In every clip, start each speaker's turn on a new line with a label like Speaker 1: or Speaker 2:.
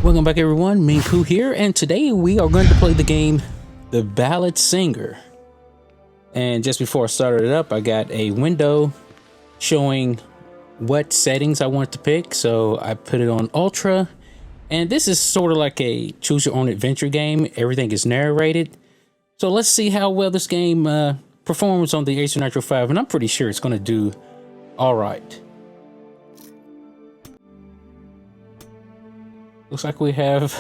Speaker 1: Welcome back everyone, Meanpooh here, and today we are going to play the game The Ballad Singer. And just before I started it up, I got a window showing what settings I wanted to pick, so I put it on Ultra. And this is sort of like a choose your own adventure game. Everything is narrated. So let's see how well this game performs on the Acer Nitro 5, and I'm pretty sure it's going to do all right. Looks like we have,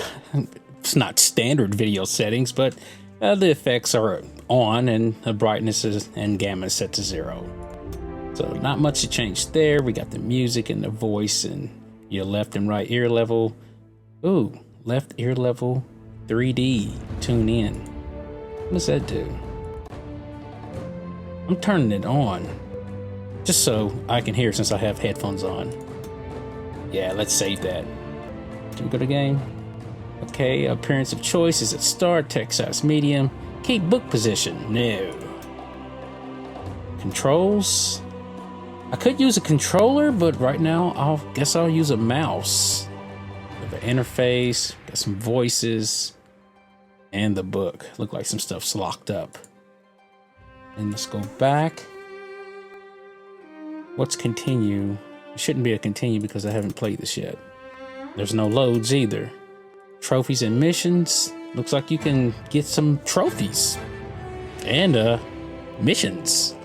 Speaker 1: it's not standard video settings, but the effects are on and the brightness and gamma is set to 0. So not much to change there. We got the music and the voice and your left and right ear level. Ooh, left ear level 3D, tune in. What does that do? I'm turning it on just so I can hear since I have headphones on. Yeah, let's save that. Can we go to game? Okay, appearance of choice is at start, text size medium. Keep book position, no. Controls. I could use a controller, but right now I guess I'll use a mouse. We have an interface, got some voices, and the book. Look like some stuff's locked up. And let's go back. What's continue? It shouldn't be a continue because I haven't played this yet. There's no loads either. Trophies and missions. Looks like you can get some trophies. And missions.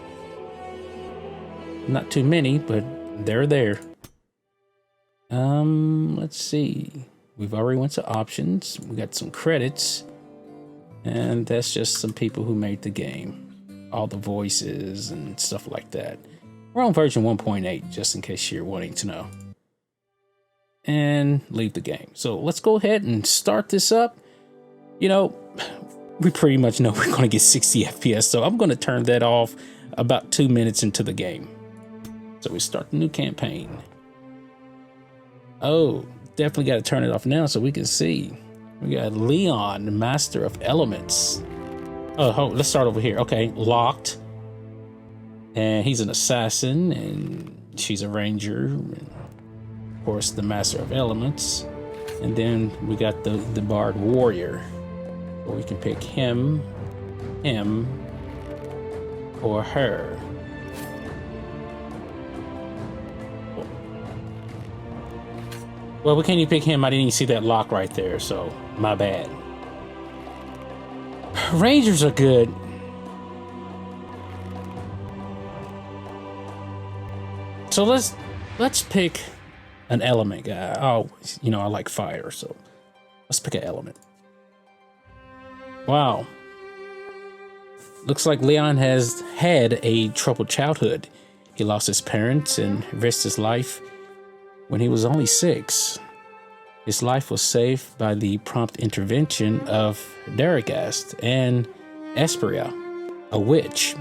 Speaker 1: Not too many, but they're there. Let's see. We've already went to options. We got some credits. And that's just some people who made the game. All the voices and stuff like that. We're on version 1.8, just in case you're wanting to know. And leave the game. So let's go ahead and start this up. You know, we pretty much know we're going to get 60 FPS, so I'm going to turn that off about 2 minutes into the game. So we start the new campaign. Oh, definitely got to turn it off now so we can see. We got Leon, Master of Elements. Oh, let's start over here. Okay, locked. And he's an assassin, and she's a ranger. And of course, the Master of Elements. And then we got the Bard Warrior. Or we can pick him, or her. Well, we can't even pick him. I didn't even see that lock right there, so my bad. Rangers are good. So let's pick an element guy. Oh, you know, I like fire, so let's pick an element. Wow. Looks like Leon has had a troubled childhood. He lost his parents and risked his life when he was only 6. His life was saved by the prompt intervention of Daragast and Esperia, a witch.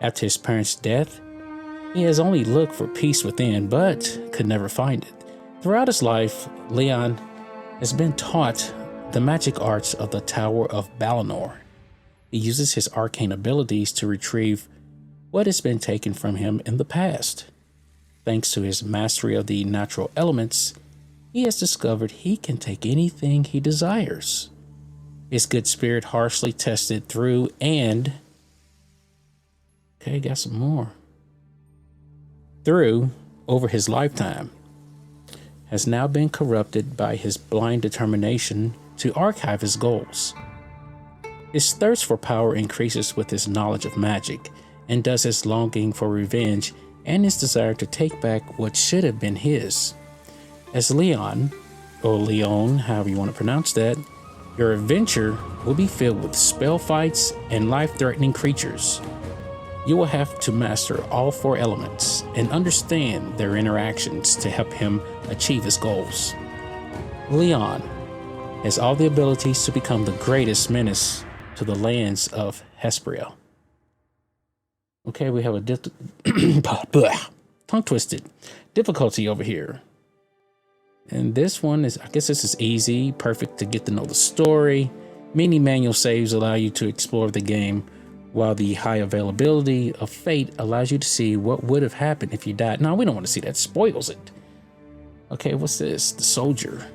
Speaker 1: After his parents' death, he has only looked for peace within, but could never find it. Throughout his life, Leon has been taught the magic arts of the Tower of Ballad. He uses his arcane abilities to retrieve what has been taken from him in the past. Thanks to his mastery of the natural elements, he has discovered he can take anything he desires. His good spirit harshly tested through and... Okay, got some more. Through, over his lifetime, has now been corrupted by his blind determination to archive his goals. His thirst for power increases with his knowledge of magic, and does his longing for revenge and his desire to take back what should have been his. As Leon, or Leon, however you want to pronounce that, your adventure will be filled with spell fights and life-threatening creatures. You will have to master all 4 elements and understand their interactions to help him achieve his goals. Leon has all the abilities to become the greatest menace to the lands of Hesperia. Okay, we have a tongue-twisted difficulty over here. And this one is, I guess this is easy, perfect to get to know the story. Many manual saves allow you to explore the game, while the high availability of Fate allows you to see what would have happened if you died. No, we don't want to see that. Spoils it. Okay, what's this? The soldier.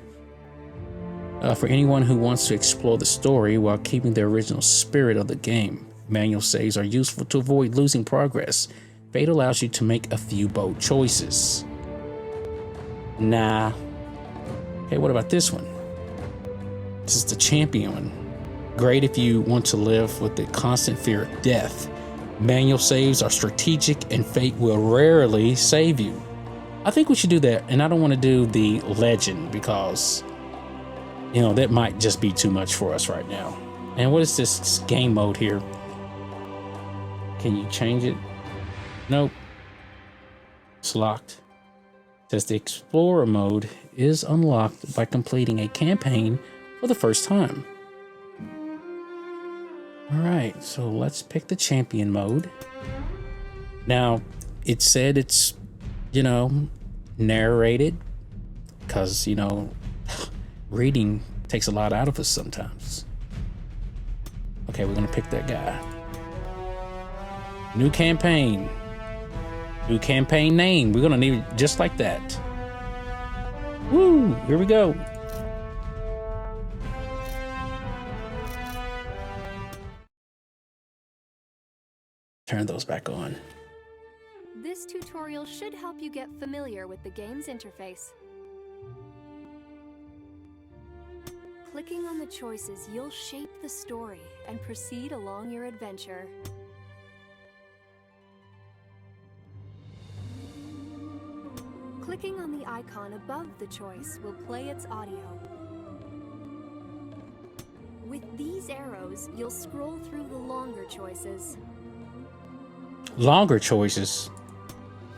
Speaker 1: For anyone who wants to explore the story while keeping the original spirit of the game, manual saves are useful to avoid losing progress. Fate allows you to make a few bold choices. Nah. Okay, what about this one? This is the champion one. Great if you want to live with the constant fear of death. Manual saves are strategic and fate will rarely save you. I think we should do that, and I don't want to do the legend because, you know, that might just be too much for us right now. And what is this game mode here? Can you change it? Nope. It's locked. It says the Explorer mode is unlocked by completing a campaign for the first time. Alright, so let's pick the champion mode. Now, it said it's, you know, narrated, because, you know, reading takes a lot out of us sometimes. Okay, we're gonna pick that guy. New campaign. New campaign name. We're gonna need it just like that. Woo! Here we go. Turn those back on.
Speaker 2: This tutorial should help you get familiar with the game's interface. Clicking on the choices, you'll shape the story and proceed along your adventure. Clicking on the icon above the choice will play its audio. With these arrows, you'll scroll through the longer choices.
Speaker 1: Longer choices.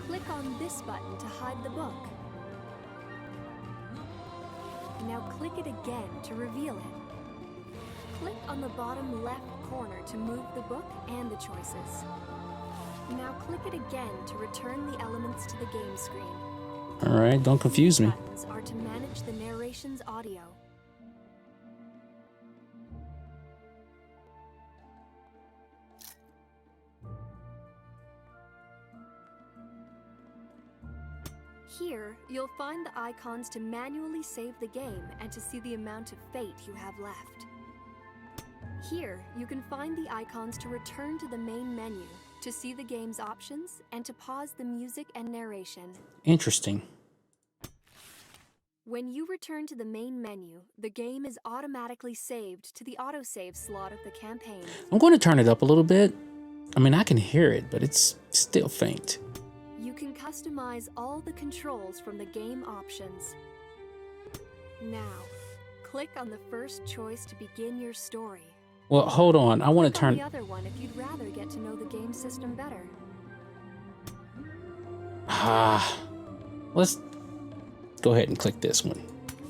Speaker 2: Click on this button to hide the book. Now click it again to reveal it. Click on the bottom left corner to move the book and the choices. Now click it again to return the elements to the game screen.
Speaker 1: Alright, don't confuse me.
Speaker 2: Buttons are to manage the narration's audio. Here, you'll find the icons to manually save the game and to see the amount of fate you have left. Here, you can find the icons to return to the main menu, to see the game's options, and to pause the music and narration.
Speaker 1: Interesting.
Speaker 2: When you return to the main menu, the game is automatically saved to the autosave slot of the campaign.
Speaker 1: I'm going to turn it up a little bit. I mean, I can hear it, but it's still faint.
Speaker 2: You can customize all the controls from the game options. Now, click on the first choice to begin your story.
Speaker 1: Well, hold on. I want to
Speaker 2: Click on
Speaker 1: turn...
Speaker 2: the other one if you'd rather get to know the game system better.
Speaker 1: Let's go ahead and click this one,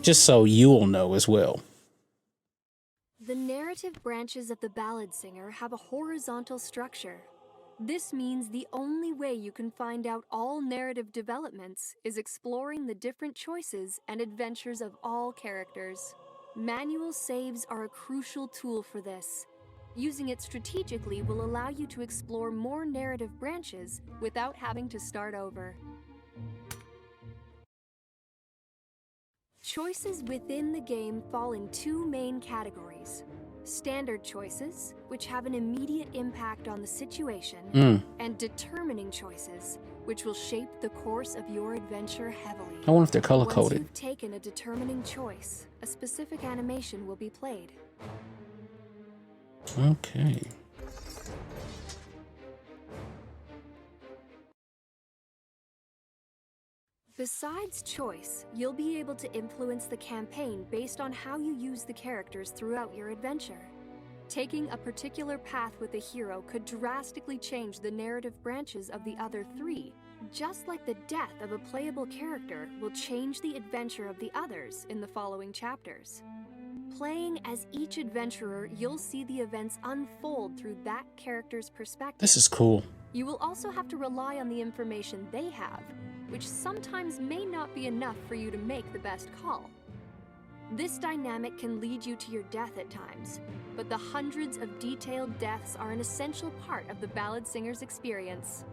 Speaker 1: just so you'll know as well.
Speaker 2: The narrative branches of the ballad singer have a horizontal structure. This means the only way you can find out all narrative developments is exploring the different choices and adventures of all characters. Manual saves are a crucial tool for this. Using it strategically will allow you to explore more narrative branches without having to start over. Choices within the game fall in two main categories. Standard choices, which have an immediate impact on the situation, and determining choices, which will shape the course of your adventure heavily.
Speaker 1: I wonder if they're color-coded.
Speaker 2: Once you've taken a determining choice, a specific animation will be played.
Speaker 1: Okay.
Speaker 2: Besides choice, you'll be able to influence the campaign based on how you use the characters throughout your adventure. Taking a particular path with a hero could drastically change the narrative branches of the other three, just like the death of a playable character will change the adventure of the others in the following chapters. Playing as each adventurer, you'll see the events unfold through that character's perspective.
Speaker 1: This is cool.
Speaker 2: You will also have to rely on the information they have, which sometimes may not be enough for you to make the best call. This dynamic can lead you to your death at times, but the hundreds of detailed deaths are an essential part of the ballad singer's experience.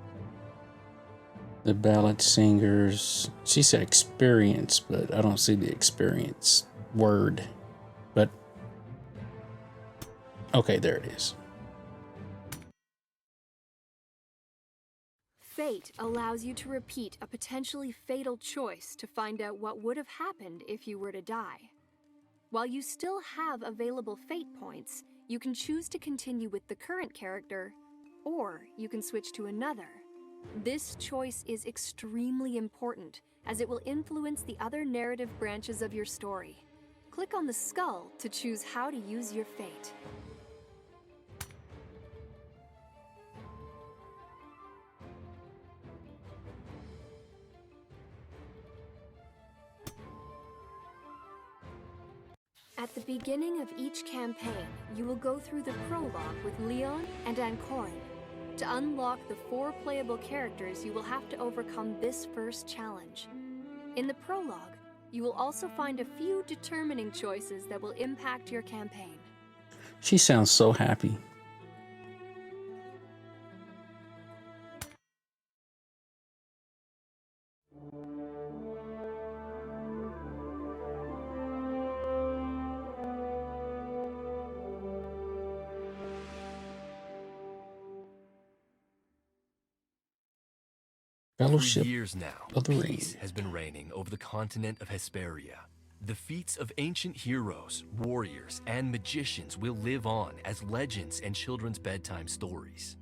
Speaker 1: The ballad singers... She said experience, but I don't see the experience word. But okay, there it is.
Speaker 2: Fate allows you to repeat a potentially fatal choice to find out what would have happened if you were to die. While you still have available fate points, you can choose to continue with the current character, or you can switch to another. This choice is extremely important, as it will influence the other narrative branches of your story. Click on the skull to choose how to use your fate. At the beginning of each campaign, you will go through the prologue with Leon and Ancorin. To unlock the 4 playable characters, you will have to overcome this first challenge. In the prologue, you will also find a few determining choices that will impact your campaign.
Speaker 1: She sounds so happy. Fellowship
Speaker 3: For years now,
Speaker 1: of the
Speaker 3: peace
Speaker 1: Ring.
Speaker 3: has been reigning over the continent of Hesperia. The feats of ancient heroes, warriors, and magicians will live on as legends and children's bedtime stories.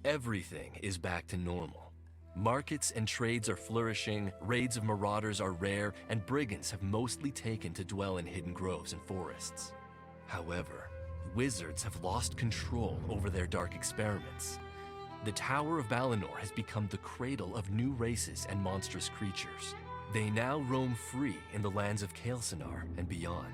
Speaker 3: Everything is back to normal. Markets and trades are flourishing, raids of marauders are rare, and brigands have mostly taken to dwell in hidden groves and forests. However, wizards have lost control over their dark experiments. The Tower of Balinor has become the cradle of new races and monstrous creatures. They now roam free in the lands of Kael'Sanar and beyond.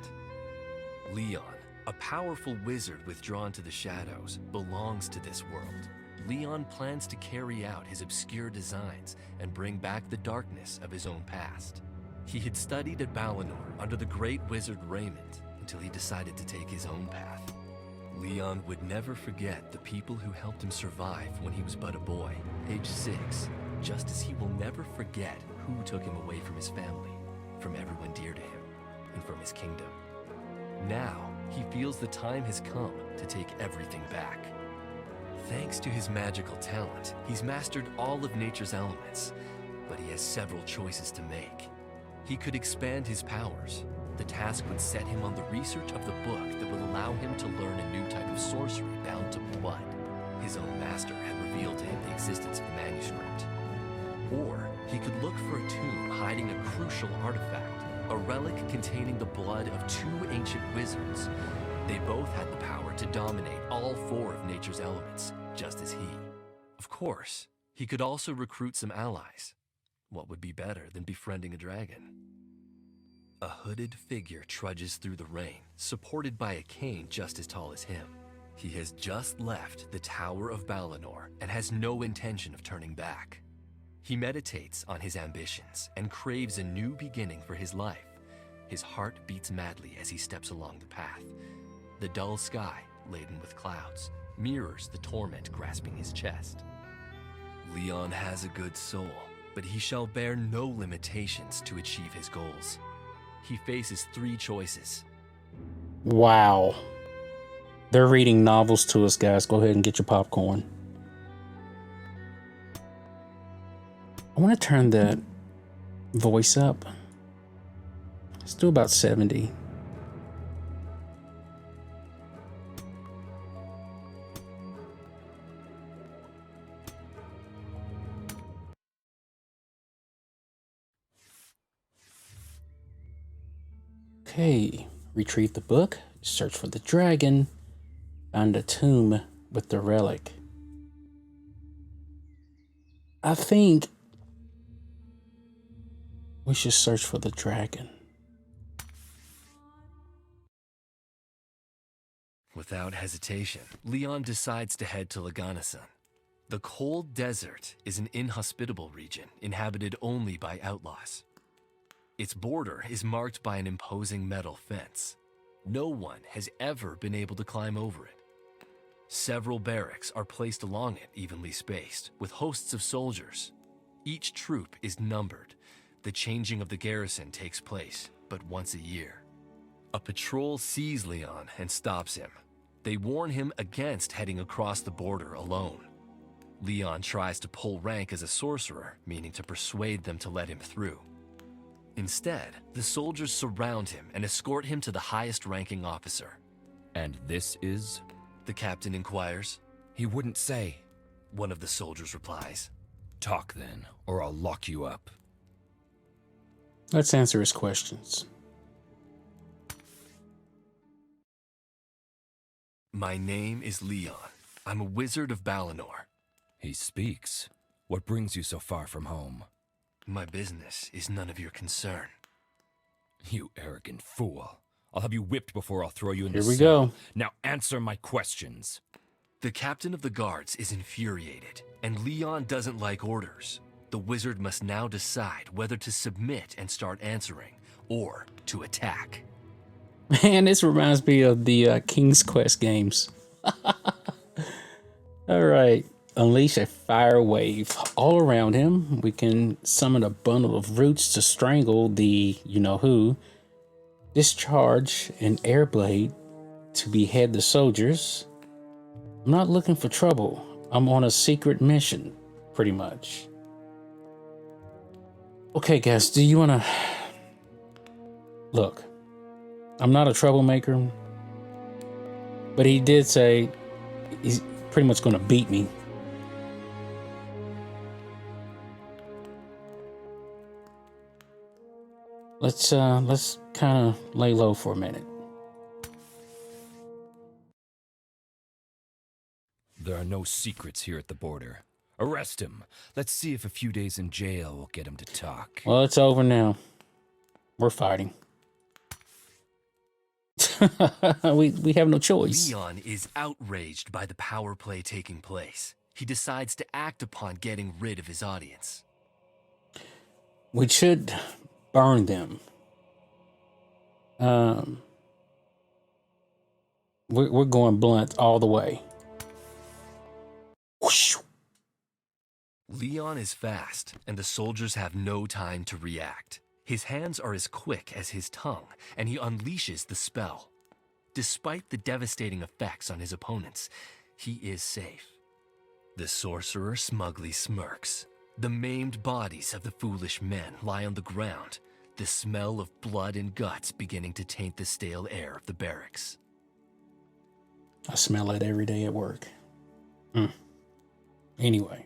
Speaker 3: Leon, a powerful wizard withdrawn to the shadows, belongs to this world. Leon plans to carry out his obscure designs and bring back the darkness of his own past. He had studied at Balinor under the great wizard Raymond until he decided to take his own path. Leon would never forget the people who helped him survive when he was but a boy, age 6, just as he will never forget who took him away from his family, from everyone dear to him, and from his kingdom. Now, he feels the time has come to take everything back. Thanks to his magical talent, he's mastered all of nature's elements, but he has several choices to make. He could expand his powers. The task would set him on the research of the book that will allow him to learn a new type of sorcery bound to blood. His own master had revealed to him the existence of the manuscript. Or he could look for a tomb hiding a crucial artifact, a relic containing the blood of 2 ancient wizards. They both had the power to dominate all 4 of nature's elements, just as he. Of course, he could also recruit some allies. What would be better than befriending a dragon? A hooded figure trudges through the rain, supported by a cane just as tall as him. He has just left the Tower of Balinor and has no intention of turning back. He meditates on his ambitions and craves a new beginning for his life. His heart beats madly as he steps along the path. The dull sky, laden with clouds, mirrors the torment grasping his chest. Leon has a good soul, but he shall bear no limitations to achieve his goals. He faces 3 choices.
Speaker 1: Wow. They're reading novels to us, guys. Go ahead and get your popcorn. I want to turn the voice up. Let's do about 70. Okay, retrieve the book, search for the dragon, find a tomb with the relic. I think we should search for the dragon.
Speaker 3: Without hesitation, Leon decides to head to Laganasan. The cold desert is an inhospitable region inhabited only by outlaws. Its border is marked by an imposing metal fence. No one has ever been able to climb over it. Several barracks are placed along it, evenly spaced, with hosts of soldiers. Each troop is numbered. The changing of the garrison takes place but once a year. A patrol sees Leon and stops him. They warn him against heading across the border alone. Leon tries to pull rank as a sorcerer, meaning to persuade them to let him through. Instead, the soldiers surround him and escort him to the highest-ranking officer.
Speaker 4: And this is?
Speaker 3: The captain inquires.
Speaker 4: He wouldn't say.
Speaker 3: One of the soldiers replies.
Speaker 4: Talk then, or I'll lock you up.
Speaker 1: Let's answer his questions.
Speaker 3: My name is Leon. I'm a wizard of Balinor.
Speaker 4: He speaks. What brings you so far from home?
Speaker 3: My business is none of your concern.
Speaker 4: You arrogant fool. I'll have you whipped before I'll throw you in
Speaker 1: Here
Speaker 4: the
Speaker 1: we
Speaker 4: cell.
Speaker 1: go.
Speaker 4: Now answer my questions.
Speaker 3: The captain of the guards is infuriated, and Leon doesn't like orders. The wizard must now decide whether to submit and start answering, or to attack.
Speaker 1: Man, this reminds me of the King's Quest games. All right. Unleash a fire wave all around him. We can summon a bundle of roots to strangle the you-know-who. Discharge an air blade to behead the soldiers. I'm not looking for trouble. I'm on a secret mission, pretty much. Okay, guys, do you want to... Look, I'm not a troublemaker, but he did say he's pretty much going to beat me. Let's kind of lay low for a minute.
Speaker 4: There are no secrets here at the border. Arrest him. Let's see if a few days in jail will get him to talk.
Speaker 1: Well, it's over now. We're fighting. we have no choice.
Speaker 3: Leon is outraged by the power play taking place. He decides to act upon getting rid of his audience.
Speaker 1: We should burn them. We're going blunt all the way. Whoosh.
Speaker 3: Leon is fast, and the soldiers have no time to react. His hands are as quick as his tongue, and he unleashes the spell. Despite the devastating effects on his opponents, he is safe. The sorcerer smugly smirks. The maimed bodies of the foolish men lie on the ground, the smell of blood and guts beginning to taint the stale air of the barracks.
Speaker 1: I smell it every day at work. Anyway.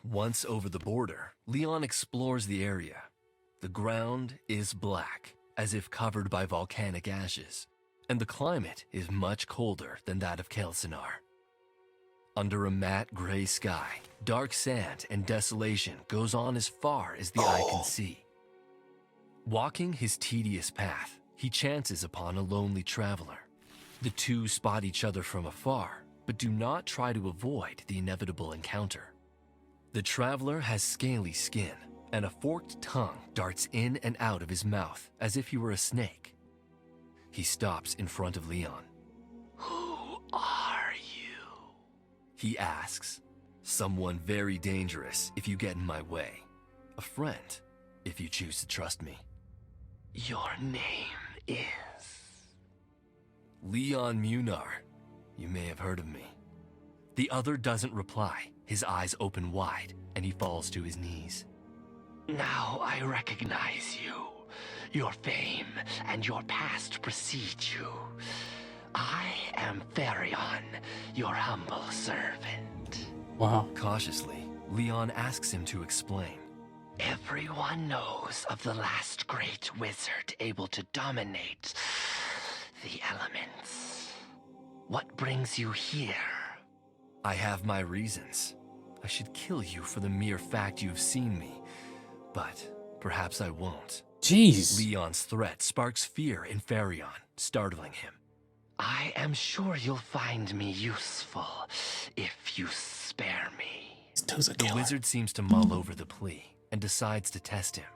Speaker 3: Once over the border, Leon explores the area. The ground is black, as if covered by volcanic ashes, and the climate is much colder than that of Kelsinar. Under a matte gray sky, dark sand and desolation goes on as far as the eye can see. Walking his tedious path, he chances upon a lonely traveler. The two spot each other from afar, but do not try to avoid the inevitable encounter. The traveler has scaly skin, and a forked tongue darts in and out of his mouth as if he were a snake. He stops in front of Leon. "Who are you?" he asks. "Someone very dangerous if you get in my way. A friend, if you choose to trust me." "Your name is?" "Leon Munar. You may have heard of me." The other doesn't reply. His eyes open wide, and he falls to his knees. "Now I recognize you. Your fame and your past precede you. I am Therion, your humble servant."
Speaker 1: Wow.
Speaker 3: Cautiously, Leon asks him to explain. "Everyone knows of the last great wizard able to dominate the elements. What brings you here?" "I have my reasons. I should kill you for the mere fact you have seen me, but perhaps I won't."
Speaker 1: Jeez.
Speaker 3: Leon's threat sparks fear in Therion, startling him. "I am sure you'll find me useful if you spare me."
Speaker 1: This dude's a
Speaker 3: The
Speaker 1: killer.
Speaker 3: wizard seems to mull over the plea and decides to test him.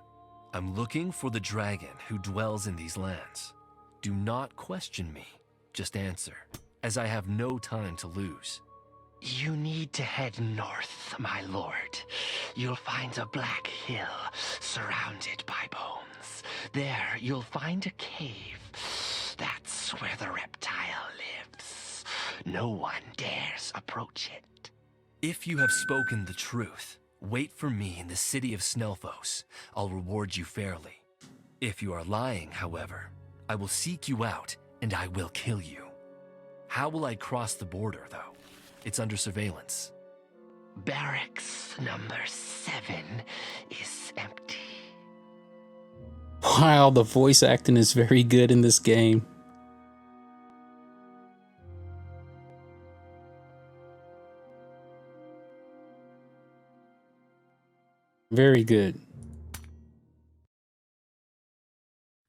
Speaker 3: "I'm looking for the dragon who dwells in these lands. Do not question me, just answer, as I have no time to lose." "You need to head north, my lord. You'll find a black hill surrounded by bones.
Speaker 5: There, you'll find a cave. That's where the reptile lives. No one dares approach it.
Speaker 3: If you have spoken the truth, wait for me in the city of Snelfos. I'll reward you fairly. If you are lying, however, I will seek you out and I will kill you. How will I cross the border, though? It's under surveillance.
Speaker 5: Barracks number 7 is empty.
Speaker 1: Wow, the voice acting is very good in this game. Very good.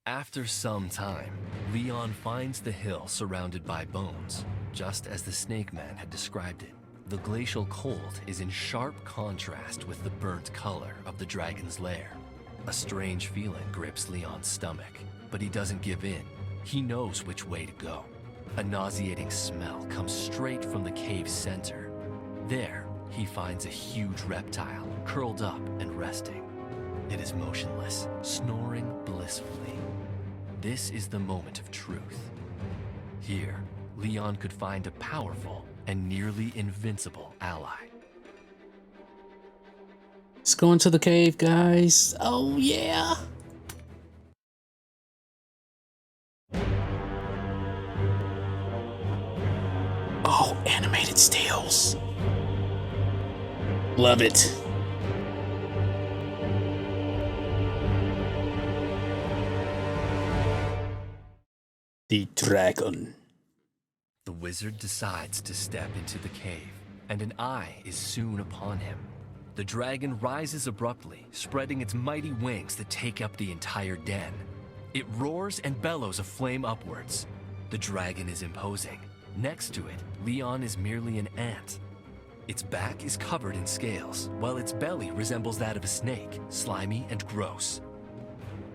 Speaker 3: After some time, Leon finds the hill surrounded by bones, just as the Snake Man had described it. The glacial cold is in sharp contrast with the burnt color of the dragon's lair. A strange feeling grips Leon's stomach, but he doesn't give in. He knows which way to go. A nauseating smell comes straight from the cave's center. There, he finds a huge reptile, curled up and resting. It is motionless, snoring blissfully. This is the moment of truth. Here, Leon could find a powerful and nearly invincible ally.
Speaker 1: Let's go into the cave, guys. Oh, yeah. Oh, animated stills. Love it. The dragon.
Speaker 3: The wizard decides to step into the cave, and an eye is soon upon him. The dragon rises abruptly, spreading its mighty wings that take up the entire den. It roars and bellows a flame upwards. The dragon is imposing. Next to it, Leon is merely an ant. Its back is covered in scales, while its belly resembles that of a snake, slimy and gross.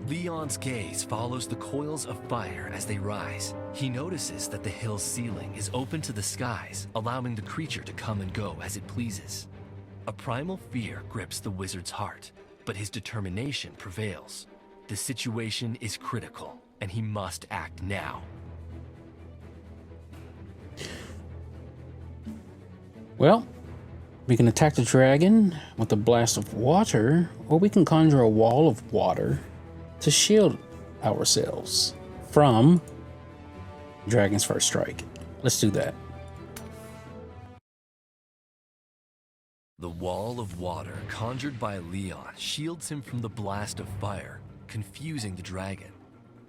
Speaker 3: Leon's gaze follows the coils of fire as they rise. He notices that the hill's ceiling is open to the skies, allowing the creature to come and go as it pleases. A primal fear grips the wizard's heart, but his determination prevails. The situation is critical, and he must act now.
Speaker 1: Well, we can attack the dragon with a blast of water, or we can conjure a wall of water to shield ourselves from dragon's first strike. Let's do that.
Speaker 3: The wall of water conjured by Leon shields him from the blast of fire, confusing the dragon.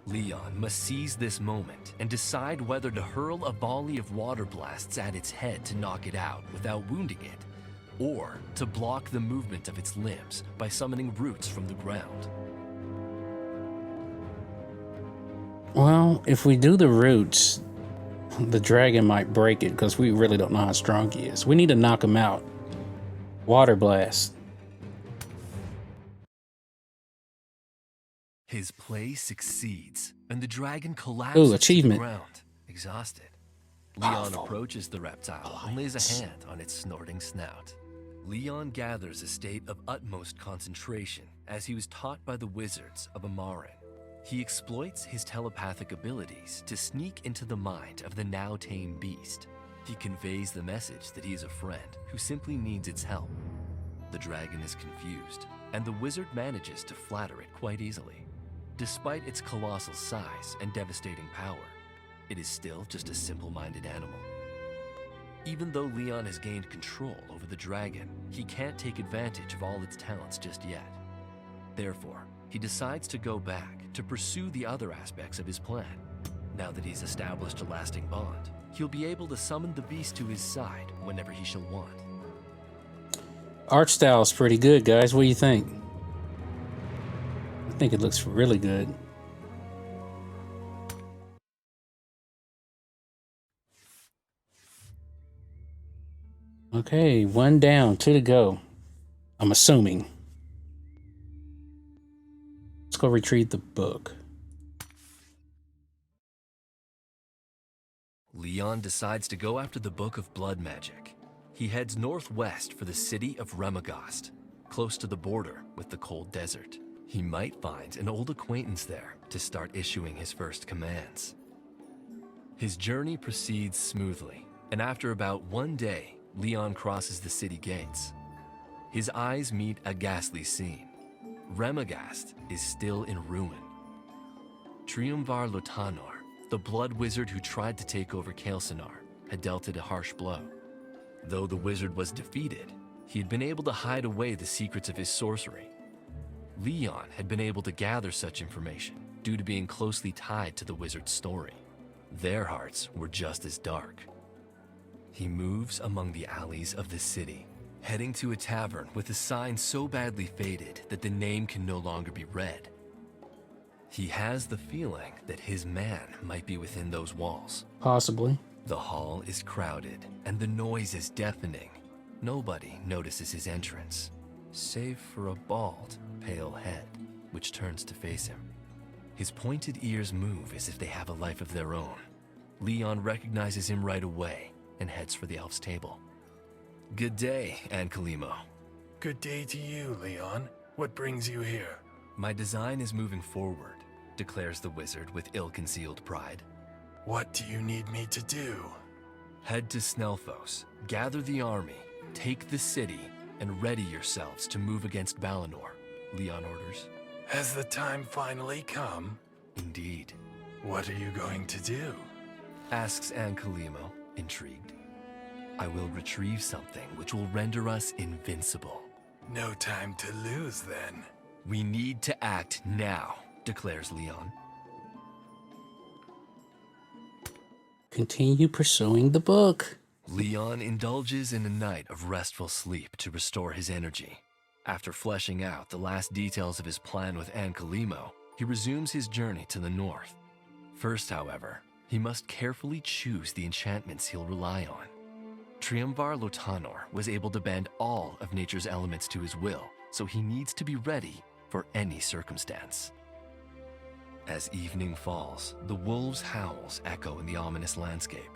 Speaker 3: Leon must seize this moment and decide whether to hurl a volley of water blasts at its head to knock it out without wounding it, or to block the movement of its limbs by summoning roots from the ground.
Speaker 1: Well, if we do the roots, the dragon might break it because we really don't know how strong he is. We need to knock him out. Water blast.
Speaker 3: His play succeeds, and the dragon collapses
Speaker 1: achievement.
Speaker 3: to the ground, exhausted. Leon approaches the reptile and lays a hand on its snorting snout. Leon gathers a state of utmost concentration as he was taught by the wizards of Amarin. He exploits his telepathic abilities to sneak into the mind of the now tame beast. He conveys the message that he is a friend who simply needs its help. The dragon is confused, and the wizard manages to flatter it quite easily. Despite its colossal size and devastating power, it is still just a simple-minded animal. Even though Leon has gained control over the dragon, he can't take advantage of all its talents just yet. Therefore, he decides to go back to pursue the other aspects of his plan. Now that he's established a lasting bond, he'll be able to summon the beast to his side whenever he shall want.
Speaker 1: Art style is pretty good, guys. What do you think? I think it looks really good. Okay, 1 down, 2 to go. I'm assuming. Let's go retrieve the book.
Speaker 3: Leon decides to go after the Book of Blood Magic. He heads northwest for the city of Remagast, close to the border with the cold desert. He might find an old acquaintance there to start issuing his first commands. His journey proceeds smoothly, and after about 1 day, Leon crosses the city gates. His eyes meet a ghastly scene. Remagast is still in ruin. Triumvar Lotanor, the blood wizard who tried to take over Kael'Sanar, had dealt it a harsh blow. Though the wizard was defeated, he had been able to hide away the secrets of his sorcery. Leon had been able to gather such information due to being closely tied to the wizard's story. Their hearts were just as dark. He moves among the alleys of the city, heading to a tavern with a sign so badly faded that the name can no longer be read. He has the feeling that his man might be within those walls.
Speaker 1: Possibly.
Speaker 3: The hall is crowded, and the noise is deafening. Nobody notices his entrance, save for a bald, pale head, which turns to face him. His pointed ears move as if they have a life of their own. Leon recognizes him right away and heads for the elf's table. Good day, Ankalimo.
Speaker 6: Good day to you, Leon. What brings you here?
Speaker 3: My design is moving forward, declares the wizard with ill-concealed pride.
Speaker 6: What do you need me to do?
Speaker 3: Head to Snelfos, gather the army, take the city, and ready yourselves to move against Balinor, Leon orders.
Speaker 6: Has the time finally come?
Speaker 3: Indeed.
Speaker 6: What are you going to do?
Speaker 3: Asks Ankalimo, intrigued. I will retrieve something which will render us invincible.
Speaker 6: No time to lose, then.
Speaker 3: We need to act now, declares Leon.
Speaker 1: Continue pursuing the book.
Speaker 3: Leon indulges in a night of restful sleep to restore his energy. After fleshing out the last details of his plan with Ankalimo, he resumes his journey to the north. First, however, he must carefully choose the enchantments he'll rely on. Triumvar Lotanor was able to bend all of nature's elements to his will, so he needs to be ready for any circumstance. As evening falls, the wolves' howls echo in the ominous landscape.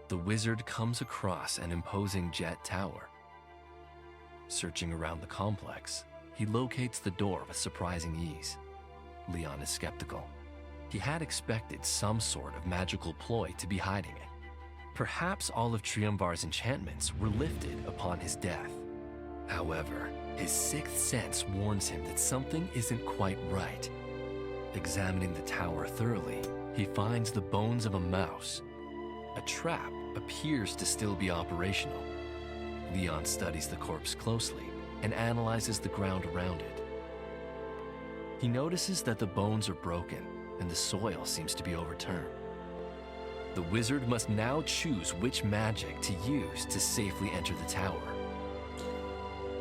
Speaker 3: The wizard comes across an imposing jet tower. Searching around the complex, he locates the door with surprising ease. Leon is skeptical. He had expected some sort of magical ploy to be hiding it. Perhaps all of Triumvar's enchantments were lifted upon his death. However, his sixth sense warns him that something isn't quite right. Examining the tower thoroughly, he finds the bones of a mouse. A trap appears to still be operational. Leon studies the corpse closely and analyzes the ground around it. He notices that the bones are broken and the soil seems to be overturned. The wizard must now choose which magic to use to safely enter the tower.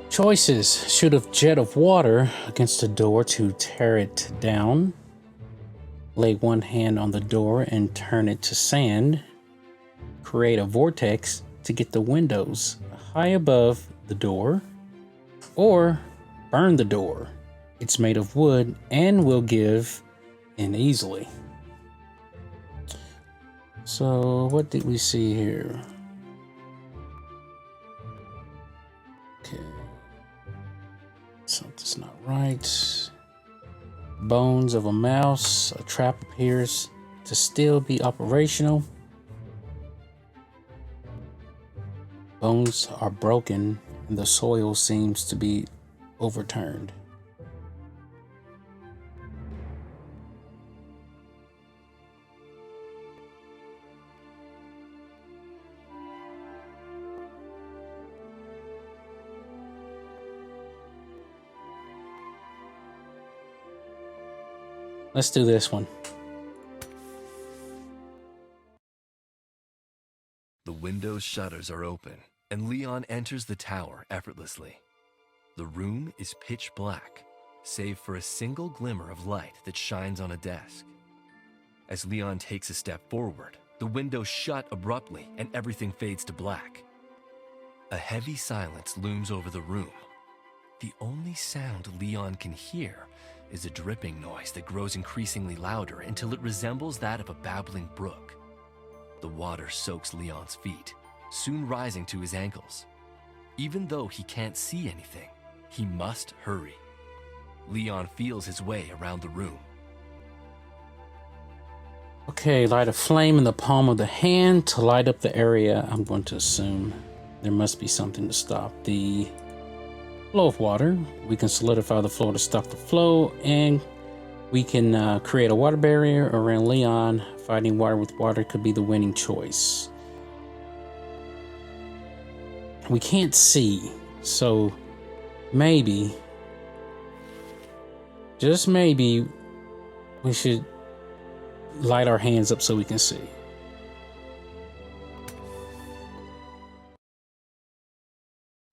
Speaker 1: Choices: shoot a jet of water against the door to tear it down, lay one hand on the door and turn it to sand, create a vortex to get the windows high above the door, or burn the door. It's made of wood and will give in easily. So what did we see here? Okay. Something's not right. Bones of a mouse. A trap appears to still be operational. Bones are broken and the soil seems to be overturned. Let's do this one.
Speaker 3: The window's shutters are open, and Leon enters the tower effortlessly. The room is pitch black, save for a single glimmer of light that shines on a desk. As Leon takes a step forward, the windows shut abruptly and everything fades to black. A heavy silence looms over the room. The only sound Leon can hear is a dripping noise that grows increasingly louder until it resembles that of a babbling brook. The water soaks Leon's feet, soon rising to his ankles. Even though he can't see anything, he must hurry. Leon feels his way around the room.
Speaker 1: Okay, light a flame in the palm of the hand to light up the area. I'm going to assume there must be something to stop the flow of water. We can solidify the floor to stop the flow, and we can create a water barrier around Leon. Fighting water with water could be the winning choice. We can't see, so maybe, just maybe, we should light our hands up so we can see.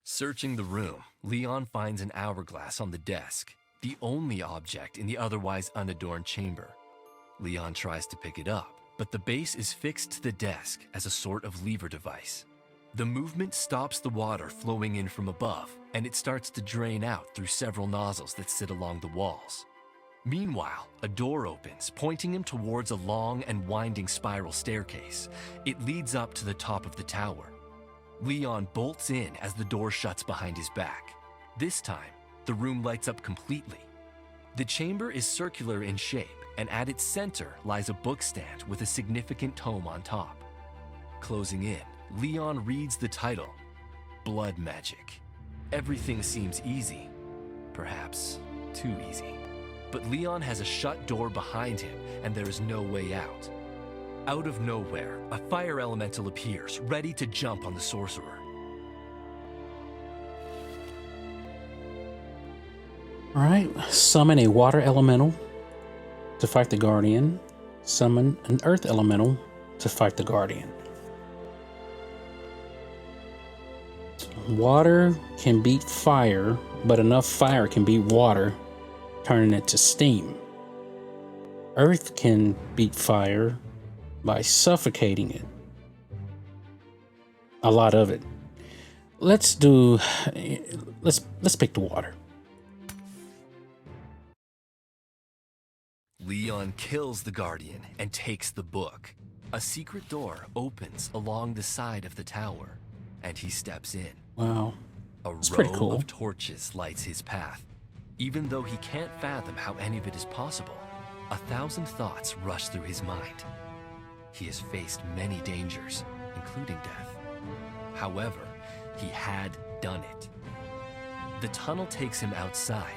Speaker 3: Searching the room, Leon finds an hourglass on the desk, the only object in the otherwise unadorned chamber. Leon tries to pick it up, but the base is fixed to the desk as a sort of lever device. The movement stops the water flowing in from above, and it starts to drain out through several nozzles that sit along the walls. Meanwhile, a door opens, pointing him towards a long and winding spiral staircase. It leads up to the top of the tower. Leon bolts in as the door shuts behind his back. This time, the room lights up completely. The chamber is circular in shape, and at its center lies a bookstand with a significant tome on top. Closing in, Leon reads the title, Blood Magic. Everything seems easy, perhaps too easy. But Leon has a shut door behind him, and there is no way out. Out of nowhere, a fire elemental appears, ready to jump on the sorcerer.
Speaker 1: Alright, summon a water elemental to fight the Guardian. Summon an earth elemental to fight the Guardian. Water can beat fire, but enough fire can beat water, turning it to steam. Earth can beat fire by suffocating it. A lot of it. Let's pick the water.
Speaker 3: Leon kills the Guardian and takes the book. A secret door opens along the side of the tower, and he steps in.
Speaker 1: Wow.
Speaker 3: A
Speaker 1: That's
Speaker 3: row
Speaker 1: pretty cool.
Speaker 3: of torches lights his path. Even though he can't fathom how any of it is possible, 1,000 thoughts rush through his mind. He has faced many dangers, including death. However, he had done it. The tunnel takes him outside,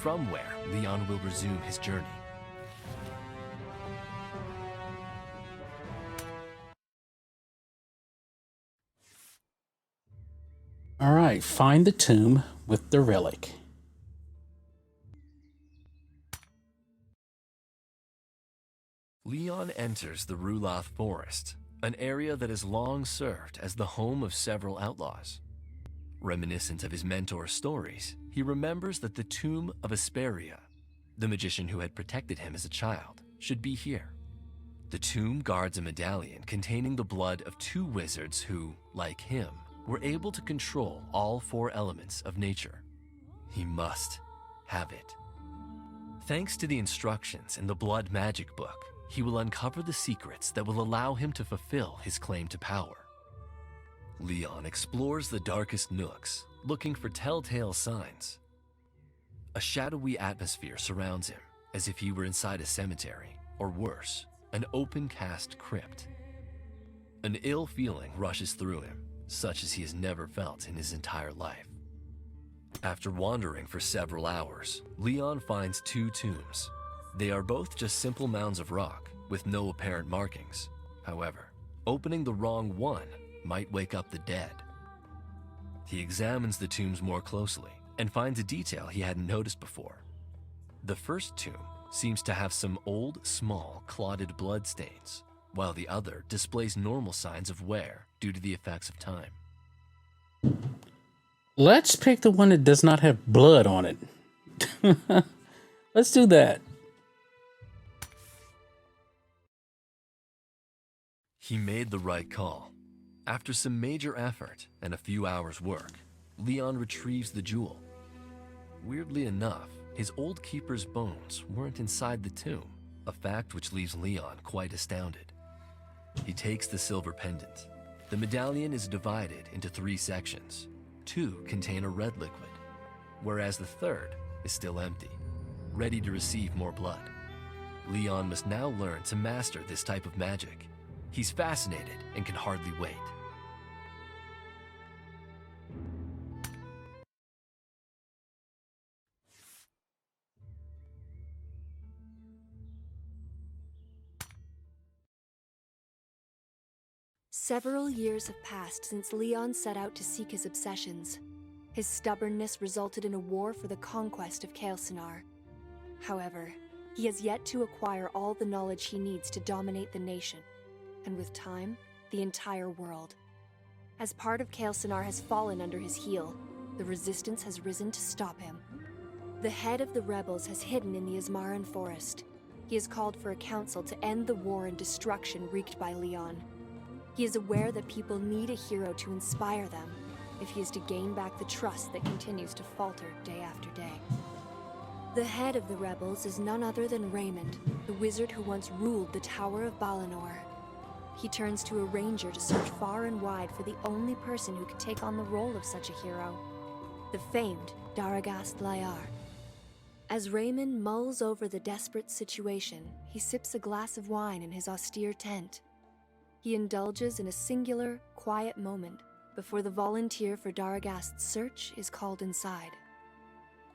Speaker 3: from where Leon will resume his journey.
Speaker 1: All right, find the tomb with the relic.
Speaker 3: Leon enters the Rulath Forest, an area that has long served as the home of several outlaws. Reminiscent of his mentor's stories, he remembers that the tomb of Asperia, the magician who had protected him as a child, should be here. The tomb guards a medallion containing the blood of 2 wizards who, like him, were able to control all 4 elements of nature. He must have it. Thanks to the instructions in the Blood Magic book, he will uncover the secrets that will allow him to fulfill his claim to power. Leon explores the darkest nooks, looking for telltale signs. A shadowy atmosphere surrounds him, as if he were inside a cemetery, or worse, an open-cast crypt. An ill feeling rushes through him, such as he has never felt in his entire life. After wandering for several hours, Leon finds 2 tombs. They are both just simple mounds of rock, with no apparent markings. However, opening the wrong one might wake up the dead. He examines the tombs more closely and finds a detail he hadn't noticed before. The first tomb seems to have some old, small, clotted blood stains, while the other displays normal signs of wear due to the effects of time.
Speaker 1: Let's pick the one that does not have blood on it. Let's do that.
Speaker 3: He made the right call. After some major effort and a few hours' work, Leon retrieves the jewel. Weirdly enough, his old keeper's bones weren't inside the tomb, a fact which leaves Leon quite astounded. He takes the silver pendant. The medallion is divided into 3 sections. 2 contain a red liquid, whereas the third is still empty. ready to receive more blood. Leon must now learn to master this type of magic. He's fascinated and can hardly wait.
Speaker 2: Several years have passed since Leon set out to seek his obsessions. His stubbornness resulted in a war for the conquest of Kael'Sinar. However, he has yet to acquire all the knowledge he needs to dominate the nation, and with time, the entire world. As part of Kael'Sinar has fallen under his heel, the resistance has risen to stop him. The head of the rebels has hidden in the Ismaran forest. He has called for a council to end the war and destruction wreaked by Leon. He is aware that people need a hero to inspire them if he is to gain back the trust that continues to falter day after day. The head of the rebels is none other than Raymond, the wizard who once ruled the Tower of Balinor. He turns to a ranger to search far and wide for the only person who could take on the role of such a hero, the famed Daragast Layar. As Raymond mulls over the desperate situation, he sips a glass of wine in his austere tent. He indulges in a singular, quiet moment before the volunteer for Daragast's search is called inside.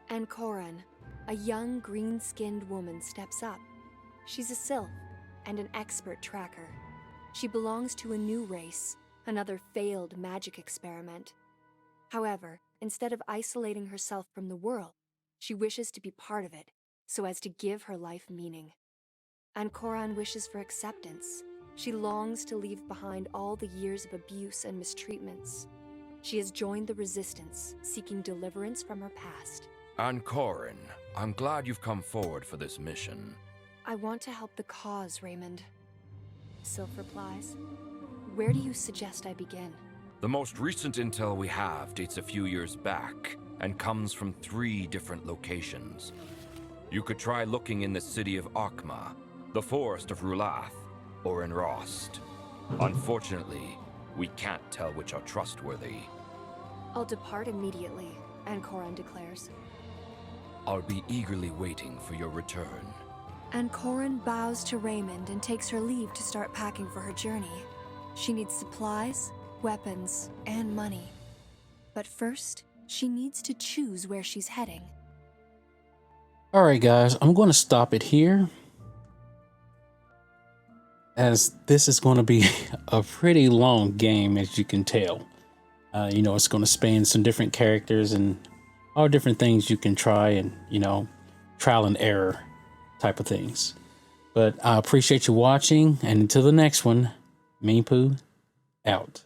Speaker 2: And Koran, a young, green-skinned woman, steps up. She's a sylph and an expert tracker. She belongs to a new race, another failed magic experiment. However, instead of isolating herself from the world, she wishes to be part of it, so as to give her life meaning. And Koran wishes for acceptance. She longs to leave behind all the years of abuse and mistreatments. She has joined the resistance, seeking deliverance from her past.
Speaker 4: And Corin, I'm glad you've come forward for this mission.
Speaker 2: I want to help the cause, Raymond. Sylph replies. Where do you suggest I begin?
Speaker 4: The most recent intel we have dates a few years back and comes from 3 different locations. You could try looking in the city of Akma, the forest of Rulath, or in Rost. Unfortunately, we can't tell which are trustworthy.
Speaker 2: I'll depart immediately, Ankoran declares.
Speaker 4: I'll be eagerly waiting for your return.
Speaker 2: Ankoran bows to Raymond and takes her leave to start packing for her journey. She needs supplies, weapons, and money. But first, she needs to choose where she's heading.
Speaker 1: Alright guys, I'm going to stop it here, as this is going to be a pretty long game, as you can tell. It's going to span some different characters and all different things you can try, and trial and error type of things. But I appreciate you watching, and until the next one, Meanpooh out.